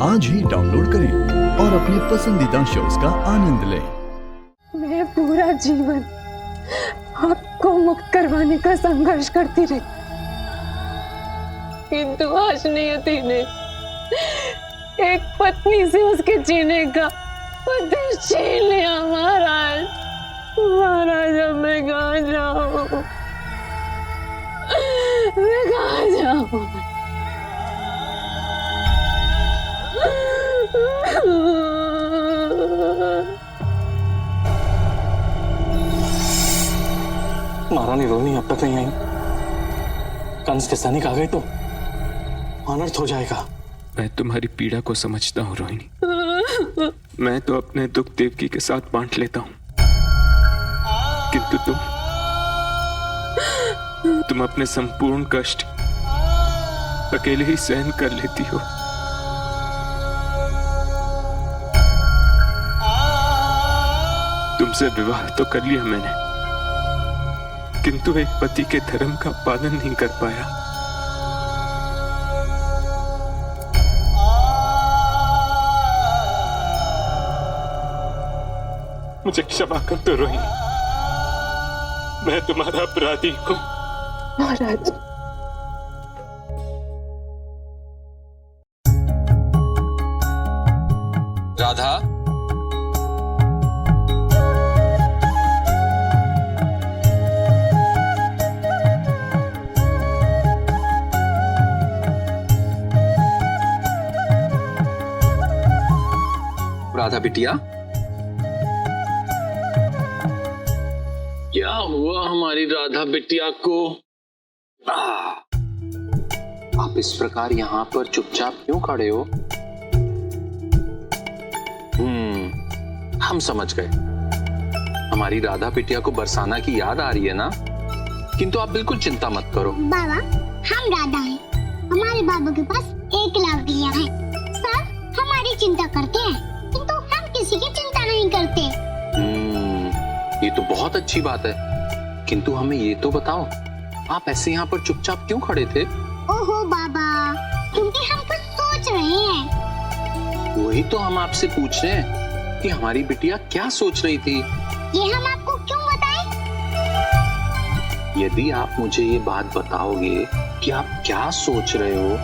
आज ही डाउनलोड करें और अपने पसंदीदा शोज का आनंद लें। मैं पूरा जीवन आपको मुक्त करवाने का संघर्ष करती रही, किंतु आज नियति ने एक पत्नी से उसके जीने का उद्देश्य छीन लिया। महाराज, महाराज, अब मैं कहाँ जाऊँ, मैं कहाँ जाऊँ? महारानी रोहिणी अब तक नहीं आई। कंस के सैनिक आ गए तो अनर्थ हो जाएगा। मैं तुम्हारी पीड़ा को समझता हूँ रोहिणी। मैं तो अपने दुख देवकी के साथ बांट लेता हूँ, किंतु तुम अपने संपूर्ण कष्ट अकेले ही सहन कर लेती हो। तुमसे विवाह तो कर लिया मैंने, किंतु एक पति के धर्म का पालन नहीं कर पाया। मुझे क्षमा कर दो रोहिणी, मैं तुम्हारा अपराधी हूँ। महाराज, राधा, राधा बिटिया, क्या हुआ हमारी राधा बिटिया को? आप इस प्रकार यहाँ पर चुपचाप क्यों खड़े हो? हम समझ गए, हमारी राधा बिटिया को बरसाना की याद आ रही है ना? किंतु आप बिल्कुल चिंता मत करो। बाबा, हम राधा हैं। हमारे बाबा के पास 1 लाख दिया है। सब हमारी चिंता करते हैं, किंतु हम किसी की चिंता नहीं करते। ये तो बहुत अच्छी बात है, किंतु हमें ये तो बताओ, आप ऐसे यहाँ पर चुपचाप क्यों खड़े थे? ओहो बाबा, क्योंकि हम कुछ सोच रहे हैं। वही तो हम आपसे पूछ रहे हैं कि हमारी बिटिया क्या सोच रही थी। ये हम आपको क्यों बताएं? यदि आप मुझे ये बात बताओगे कि आप क्या सोच रहे हो,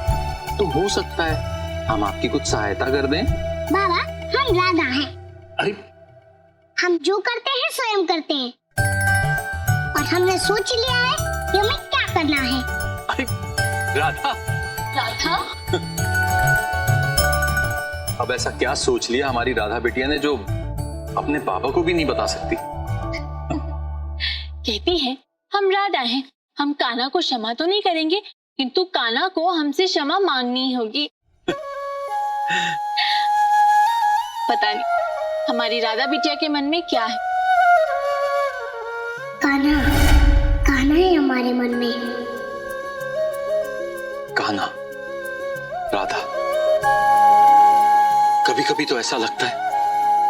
तो हो सकता है हम आपकी कुछ सहायता कर दें। बाबा, हम राधा हैं। अरे, हम जो करते हैं स्वयं करते हैं, और हमने सोच लिया है कि हमें क्या करना है। अरे राधा, राधा, अब ऐसा क्या सोच लिया हमारी राधा बिटिया ने जो अपने पापा को भी नहीं बता सकती? कहती है हम राधा हैं, हम कान्हा को क्षमा तो नहीं करेंगे, किंतु कान्हा को हमसे क्षमा मांगनी होगी। पता नहीं हमारी राधा बिटिया के मन में क्या है। कान्हा, कान्हा है हमारे मन में। कान्हा, राधा, कभी कभी तो ऐसा लगता है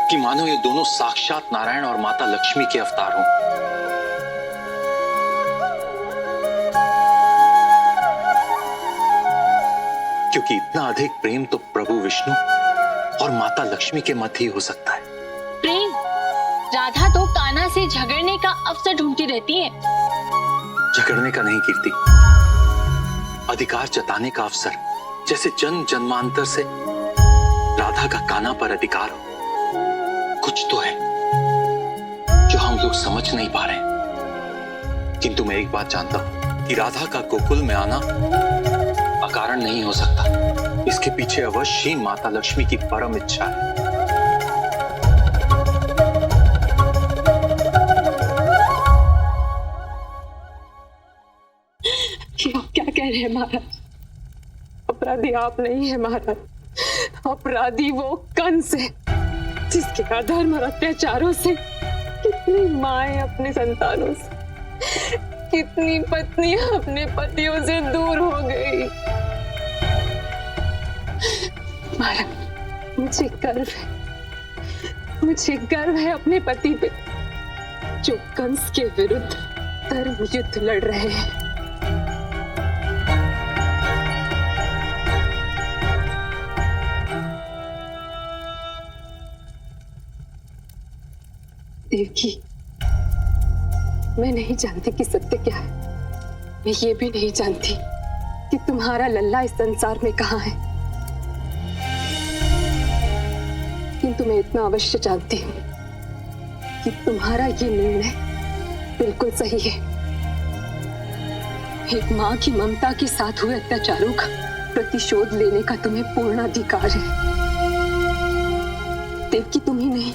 कि मानो ये दोनों साक्षात नारायण और माता लक्ष्मी के अवतार हों। क्योंकि इतना अधिक प्रेम तो प्रभु विष्णु और माता लक्ष्मी के मध्य ही हो सकता है। प्रेम? राधा तो कान्हा से झगड़ने का अवसर ढूंढती रहती है। झगड़ने का नहीं कीर्ति, अधिकार जताने का अवसर, जैसे जन्म जन्मांतर से राधा का कान्हा पर अधिकार हो। कुछ तो है जो हम लोग समझ नहीं पा रहे, किंतु मैं एक बात जानता हूं कि राधा का गोकुल में आना अकारण नहीं हो सकता। इसके पीछे अवश्य ही माता लक्ष्मी की परम इच्छा है। आप क्या कह रहे हैं महाराज? अपराधी आप नहीं है महाराज, अपराधी वो कंस है, जिसके अधर्म और अत्याचारों से कितनी माएं अपने संतानों से, कितनी पत्नियां अपने पतियों से दूर हो गई। महाराज, मुझे गर्व है अपने पति पे, जो कंस के विरुद्ध धर्म युद्ध लड़ रहे हैं। देवकी, मैं नहीं जानती कि सत्य क्या है। मैं ये भी नहीं जानती कि तुम्हारा लल्ला इस संसार में कहाँ है, किंतु मैं इतना अवश्य जानती हूँ कि तुम्हारा ये निर्णय बिल्कुल सही है। एक माँ की ममता के साथ हुए अत्याचारों का प्रतिशोध लेने का तुम्हें पूर्ण अधिकार है। देवकी, तुम ही नहीं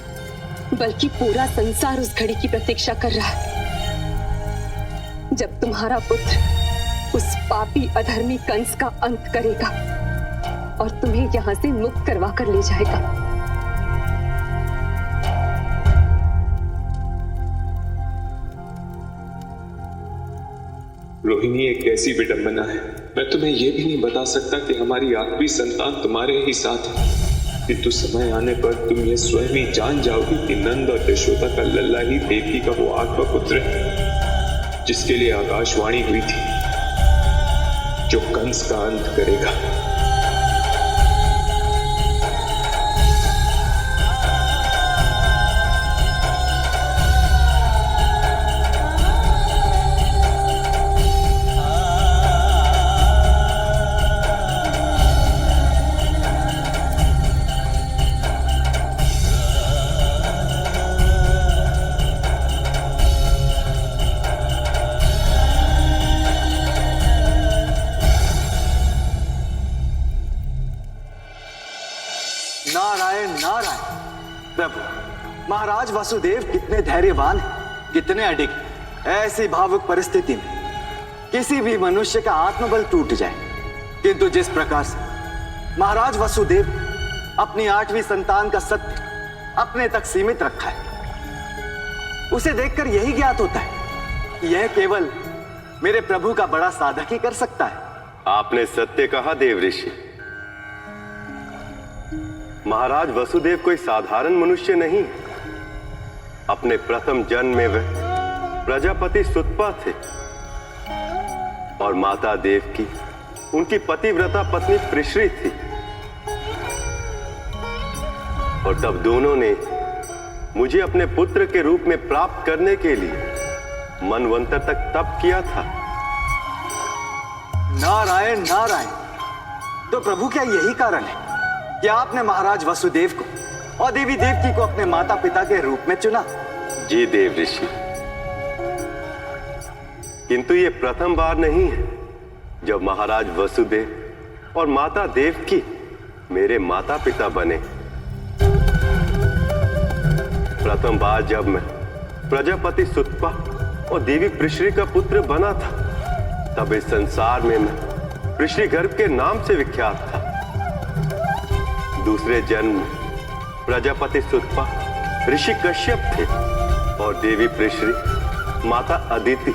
बल्कि पूरा संसार उस घड़ी की प्रतीक्षा कर रहा है जब तुम्हारा पुत्र उस पापी अधर्मी कंस का अंत करेगा और तुम्हें यहां से मुक्त करवा कर ले जाएगा। रोहिणी, एक कैसी विडंबना है। मैं तुम्हें यह भी नहीं बता सकता कि हमारी आखिरी संतान तुम्हारे ही साथ है, किंतु समय आने पर तुम ये स्वयं ही जान जाओगी कि नंद और यशोदा का लल्ला ही देवकी का वो आत्मा पुत्र है जिसके लिए आकाशवाणी हुई थी, जो कंस का अंत करेगा। नारायण नारायण। प्रभु, महाराज वासुदेव कितने धैर्यवान हैं, कितने अडिग। ऐसी भावुक परिस्थिति में किसी भी मनुष्य का आत्मबल टूट जाए, किंतु जिस प्रकार से महाराज वासुदेव अपनी 8वीं संतान का सत्य अपने तक सीमित रखा है, उसे देखकर यही ज्ञात होता है कि यह केवल मेरे प्रभु का बड़ा साधक ही कर सकता है। आपने सत्य कहा देव ऋषि। महाराज वसुदेव कोई साधारण मनुष्य नहीं। अपने प्रथम जन्म में वह प्रजापति सुतपा थे और माता देवकी उनकी पतिव्रता पत्नी पृश्री थी, और तब दोनों ने मुझे अपने पुत्र के रूप में प्राप्त करने के लिए मनवंतर तक तप किया था। नारायण नारायण। तो प्रभु, क्या यही कारण है कि आपने महाराज वसुदेव को और देवी देवकी को अपने माता पिता के रूप में चुना? जी देव ऋषि, किंतु ये प्रथम बार नहीं है जब महाराज वसुदेव और माता देवकी मेरे माता पिता बने। प्रथम बार जब मैं प्रजापति सुतपा और देवी पृश्री का पुत्र बना था, तब इस संसार में मैं पृश्री गर्भ के नाम से विख्यात था। दूसरे जन्म में प्रजापति सुतपा ऋषि कश्यप थे और देवी पृश्री माता अदिति